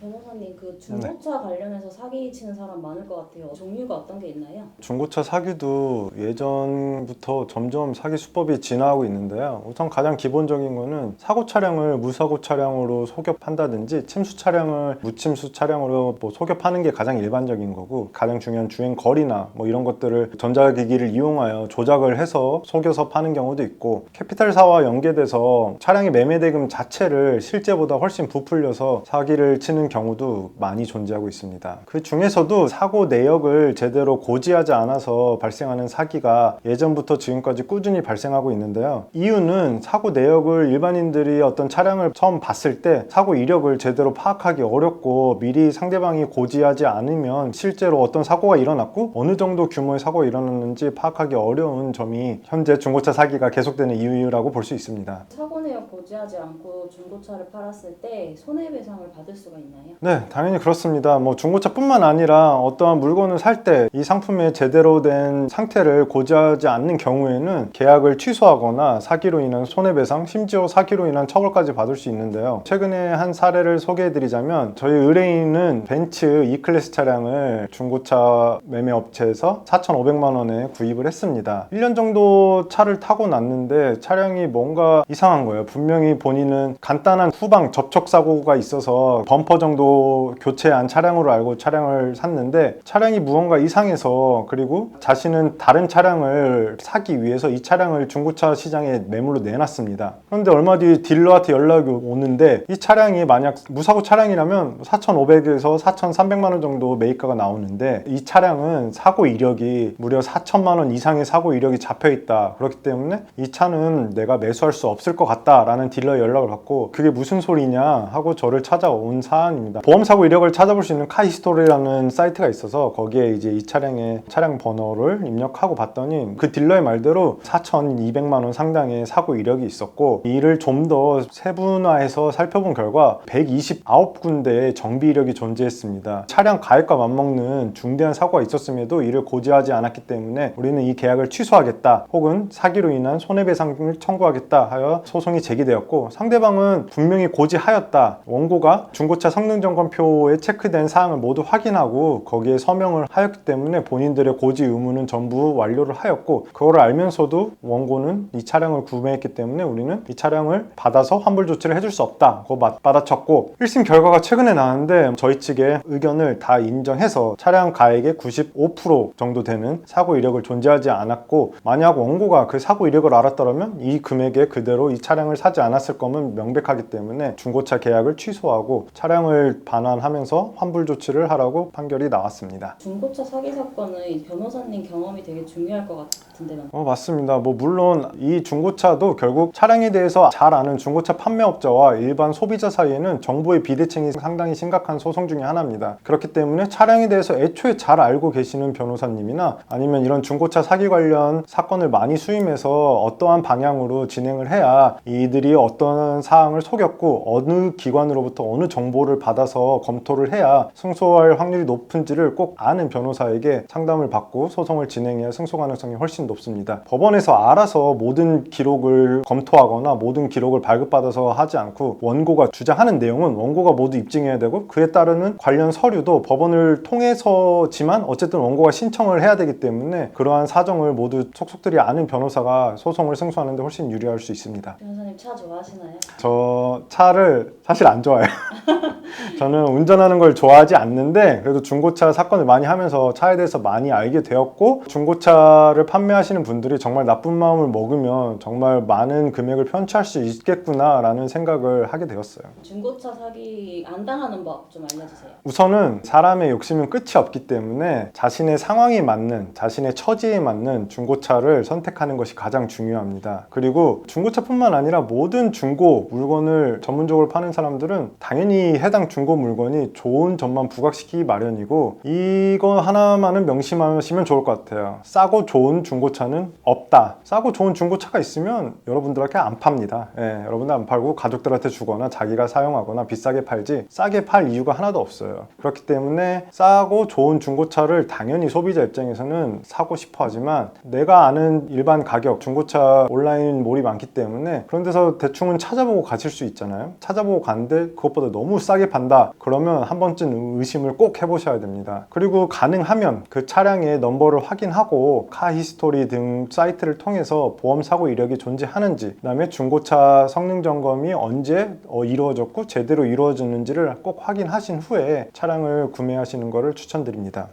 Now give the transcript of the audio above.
변호사님, 그 중고차 관련해서 사기 치는 사람 많을 것 같아요. 종류가 어떤 게 있나요? 중고차 사기도 예전부터 점점 사기 수법이 진화하고 있는데요. 우선 가장 기본적인 거는 사고 차량을 무사고 차량으로 소급한다든지 침수 차량을 무침수 차량으로 소급하는 게 가장 일반적인 거고, 가장 중요한 주행 거리나 이런 것들을 전자기기를 이용하여 조작을 해서 속여서 파는 경우도 있고, 캐피탈사와 연계돼서 차량의 매매 대금 자체를 실제보다 훨씬 부풀려서 사기를 치는 경우도 많이 존재하고 있습니다. 그 중에서도 사고 내역을 제대로 고지하지 않아서 발생하는 사기가 예전부터 지금까지 꾸준히 발생하고 있는데요. 이유는 사고 내역을 일반인들이 어떤 차량을 처음 봤을 때 사고 이력을 제대로 파악하기 어렵고, 미리 상대방이 고지하지 않으면 실제로 어떤 사고가 일어났고 어느 정도 규모의 사고가 일어났는지 파악하기 어려운 점이 현재 중고차 사기가 계속되는 이유라고 볼 수 있습니다. 사고 내역 고지하지 않고 중고차를 팔았을 때 손해배상을 받을 수가 있나요? 네, 당연히 그렇습니다. 중고차뿐만 아니라 어떠한 물건을 살 때 이 상품의 제대로 된 상태를 고지하지 않는 경우에는 계약을 취소하거나 사기로 인한 손해배상, 심지어 사기로 인한 처벌까지 받을 수 있는데요. 최근에 한 사례를 소개해드리자면, 저희 의뢰인은 벤츠 E클래스 차량을 중고차 매매업체에서 4,500만 원에 구입을 했습니다. 1년 정도 차를 타고 났는데 차량이 뭔가 이상한 거예요. 분명히 본인은 간단한 후방 접촉 사고가 있어서 범퍼 정도 교체한 차량으로 알고 차량을 샀는데, 차량이 무언가 이상해서, 그리고 자신은 다른 차량을 사기 위해서 이 차량을 중고차 시장에 매물로 내놨습니다. 그런데 얼마 뒤 딜러한테 연락이 오는데, 이 차량이 만약 무사고 차량이라면 4,500에서 4,300만 원 정도 매입가가 나오는데, 이 차량은 사고 이력이 무려 4천만 원 이상의 사고 이력이 잡혀 있다. 그렇기 때문에 이 차는 내가 매수할 수 없을 것 같다 라는 딜러 연락을 받고, 그게 무슨 소리냐 하고 저를 찾아온 사안입니다. 보험사고 이력을 찾아볼 수 있는 카히스토리라는 사이트가 있어서 거기에 이제 이 차량의 차량 번호를 입력하고 봤더니, 그 딜러의 말대로 4,200만 원 상당의 사고 이력이 있었고, 이를 좀 더 세분화해서 살펴본 결과 129군데의 정비 이력이 존재했습니다. 차량 가액과 맞먹는 중대한 사고가 있었음에도 이를 고지하지 않았기 때문에 우리는 이 계약을 취소하겠다, 혹은 사기로 인한 손해배상을 청구하겠다 하여 소송이 제기되었고, 상대방은 분명히 고지하였다, 원고가 중고차 성능점검표에 체크된 사항을 모두 확인하고 거기에 서명을 하였기 때문에 본인들의 고지 의무는 전부 완료를 하였고, 그걸 알면서도 원고는 이 차량을 구매했기 때문에 우리는 이 차량을 받아서 환불 조치를 해줄 수 없다 고 맞받아쳤고, 1심 결과가 최근에 나왔는데 저희 측의 의견을 다 인정해서 차량 가액의 95% 정도 되는 사고 이력을 존재하지 않았고, 만약 원고가 그 사고 이력을 알았더라면 이 금액에 그대로 이 차량을 사지 않았을 거면 명백하기 때문에 중고차 계약을 취소하고 차량을 반환하면서 환불 조치를 하라고 판결이 나왔습니다. 중고차 사기 사건은 변호사님 경험이 되게 중요할 것 같은데. 맞습니다. 물론 이 중고차도 결국 차량에 대해서 잘 아는 중고차 판매업자와 일반 소비자 사이에는 정보의 비대칭이 상당히 심각한 소송 중에 하나입니다. 그렇기 때문에 차량에 대해서 애초에 잘 알고 계시는 변호사님이나, 아니면 이런 중고차 사기 관련 사건을 많이 수임해서 어떠한 방향으로 진행을 해야 이들이 어떤 사항을 속였고 어느 기관으로부터 어느 정보를 받아서 검토를 해야 승소할 확률이 높은지를 꼭 아는 변호사에게 상담을 받고 소송을 진행해야 승소 가능성이 훨씬 높습니다. 법원에서 알아서 모든 기록을 검토하거나 모든 기록을 발급받아서 하지 않고, 원고가 주장하는 내용은 원고가 모두 입증해야 되고, 그에 따르는 관련 서류도 법원을 통해서지만 어쨌든 원고가 신청을 해야 되기 때문에, 그러한 사정을 모두 속속들이 아는 변호사가 소송을 승소하는 데 훨씬 유리할 수 있습니다. 변호사님 차 좋아하시나요? 저 차를 사실 안 좋아해요. 저는 운전하는 걸 좋아하지 않는데, 그래도 중고차 사건을 많이 하면서 차에 대해서 많이 알게 되었고, 중고차를 판매하시는 분들이 정말 나쁜 마음을 먹으면 정말 많은 금액을 편취할 수 있겠구나 라는 생각을 하게 되었어요. 중고차 사기 안 당하는 법 좀 알려주세요. 우선은 사람의 욕심은 끝이 없기 때문에 자신의 상황에 맞는, 자신의 처지에 맞는 중고차를 선택하는 것이 가장 중요합니다. 그리고 중고차뿐만 아니라 모든 중고 물건을 전문적으로 파는 사람들은 당연히 해당 중고 물건이 좋은 점만 부각시키기 마련이고, 이거 하나만은 명심하시면 좋을 것 같아요. 싸고 좋은 중고차는 없다. 싸고 좋은 중고차가 있으면 여러분들한테 안 팝니다. 여러분들 안 팔고 가족들한테 주거나 자기가 사용하거나 비싸게 팔지 싸게 팔 이유가 하나도 없어요. 그렇기 때문에 싸고 좋은 중고차를 당연히 소비자 입장에서는 사고 싶어 하지만, 내가 아는 일반 가격, 중고차 온라인 몰이 많기 때문에 그런 데서 대충은 찾아보고 가실 수 있잖아요. 찾아보고 갔는데 그것보다 너무 싸게 싸게 판다 그러면 한 번쯤 의심을 꼭 해보셔야 됩니다. 그리고 가능하면 그 차량의 넘버를 확인하고 카 히스토리 등 사이트를 통해서 보험 사고 이력이 존재하는지, 그 다음에 중고차 성능 점검이 언제 이루어졌고 제대로 이루어졌는지를 꼭 확인하신 후에 차량을 구매하시는 것을 추천드립니다.